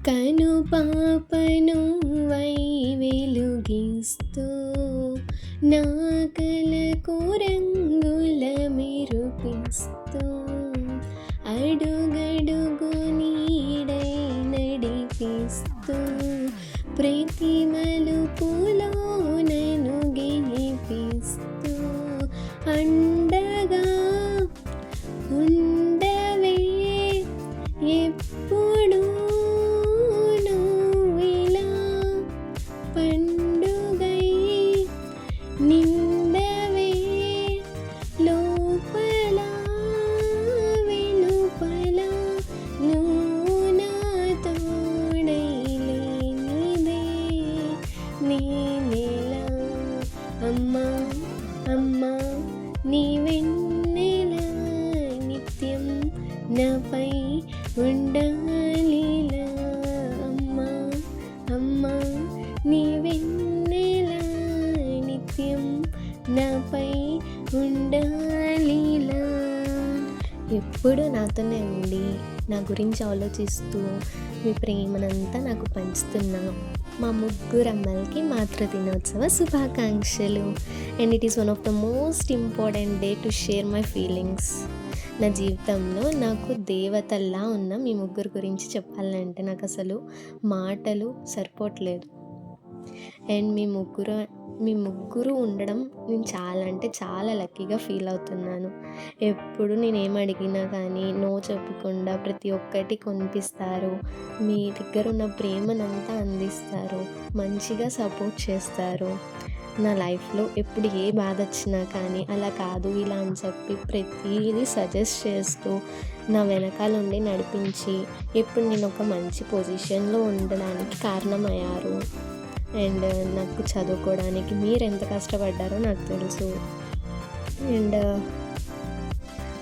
కను పాపను వై వెలుగిస్తూ నా కలకు రంగుల మెరుపిస్తూ అడుగడుగు నీడై నడిపిస్తూ ప్రతి మలుపులో నన్ను గెలిపిస్తూ అండగా ఉండవే ఎప్పుడు నువ్విలా పండుగై నిండవే లోపల వెలుపల నువ్వు నా తోడై లేనిదే నేనెలా అమ్మా అమ్మా నీ వెన్నెలా నిత్యం నాపై ఉండాలిలా అమ్మా అమ్మా నీ వెన్నెలా నిత్యం నాపై ఉండాలిలా. ఎప్పుడు నాతోనే ఉండి నా గురించి ఆలోచిస్తూ మీ ప్రేమనంతా నాకు పంచుతున్నా మా ముగ్గురు అమ్మలకి మాతృ దినోత్సవ శుభాకాంక్షలు. And it is one of the most important day to share my feelings. నా జీవితంలో నాకు దేవతల్లా ఉన్న మీ ముగ్గురు గురించి చెప్పాలంటే నాకు అసలు మాటలు సరిపోవట్లేదు. అండ్ మీ ముగ్గురు ఉండడం నేను చాలా అంటే చాలా లక్కీగా ఫీల్ అవుతున్నాను. ఎప్పుడు నేనేం అడిగినా కానీ నో చెప్పకుండా ప్రతి ఒక్కటి కొనిపిస్తారు, మీ దగ్గర ఉన్న ప్రేమనంతా అందిస్తారు, మంచిగా సపోర్ట్ చేస్తారు. నా లైఫ్లో ఎప్పుడు ఏ బాధ వచ్చినా కానీ అలా కాదు ఇలా అని చెప్పి ప్రతిదీ సజెస్ట్ చేస్తూ నా వెనకాల ఉండి నడిపించి ఇప్పుడు నేను ఒక మంచి పొజిషన్లో ఉండడానికి కారణమయ్యారు. అండ్ నాకు చదువుకోవడానికి మీరు ఎంత కష్టపడ్డారో నాకు తెలుసు. అండ్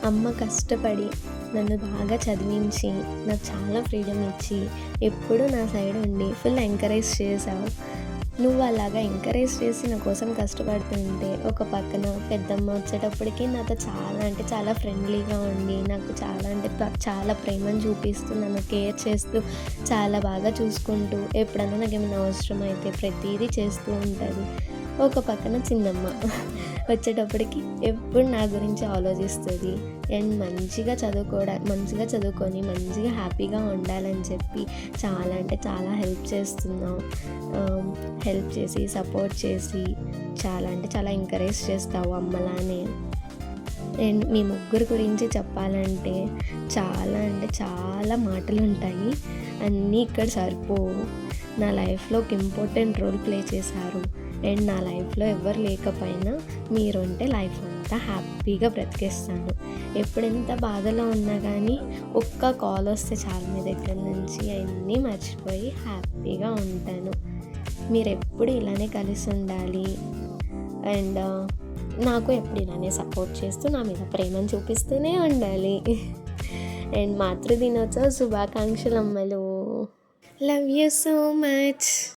అమ్మ కష్టపడి నన్ను బాగా చదివించి నాకు చాలా ఫ్రీడమ్ ఇచ్చి ఎప్పుడు నా సైడ్ ఉండి ఫుల్ ఎంకరేజ్ చేసావు. నువ్వు అలాగా ఎంకరేజ్ చేసి నా కోసం కష్టపడుతుంటే ఒక పక్కన పెద్దమ్మ వచ్చేటప్పటికి నాతో చాలా అంటే చాలా ఫ్రెండ్లీగా ఉండి నాకు చాలా అంటే చాలా ప్రేమను చూపిస్తూ నన్ను కేర్ చేస్తూ చాలా బాగా చూసుకుంటూ ఎప్పుడన్నా నాకు ఏమైనా అవసరం అయితే ప్రతిదీ చేస్తూ ఉంటుంది. ఒక పక్కన చిన్నమ్మ వచ్చేటప్పటికి ఎప్పుడు నా గురించి ఆలోచిస్తుంది అండ్ మంచిగా చదువుకొని మంచిగా హ్యాపీగా ఉండాలని చెప్పి చాలా అంటే చాలా హెల్ప్ చేస్తున్నావు. హెల్ప్ చేసి సపోర్ట్ చేసి చాలా అంటే చాలా ఎంకరేజ్ చేస్తావు అమ్మలానే. అండ్ మీ ముగ్గురు గురించి చెప్పాలంటే చాలా అంటే చాలా మాటలు ఉంటాయి, అన్నీ ఇక్కడ సరిపోవు. నా లైఫ్లో ఒక ఇంపార్టెంట్ రోల్ ప్లే చేశారు. అండ్ నా లైఫ్లో ఎవరు లేకపోయినా మీరు ఉంటే లైఫ్ అంతా హ్యాపీగా బ్రతికేస్తాను. ఎప్పుడెంత బాధలో ఉన్నా కానీ ఒక్క కాల్ వస్తే చాలు మీ దగ్గర నుంచి అవన్నీ మర్చిపోయి హ్యాపీగా ఉంటాను. మీరు ఎప్పుడు ఇలానే కలిసి ఉండాలి అండ్ నాకు ఎప్పుడు ఇలానే సపోర్ట్ చేస్తూ నా మీద ప్రేమను చూపిస్తూనే ఉండాలి. అండ్ మాతృ దినోత్సవ శుభాకాంక్షలు అమ్మలు. Love you so much.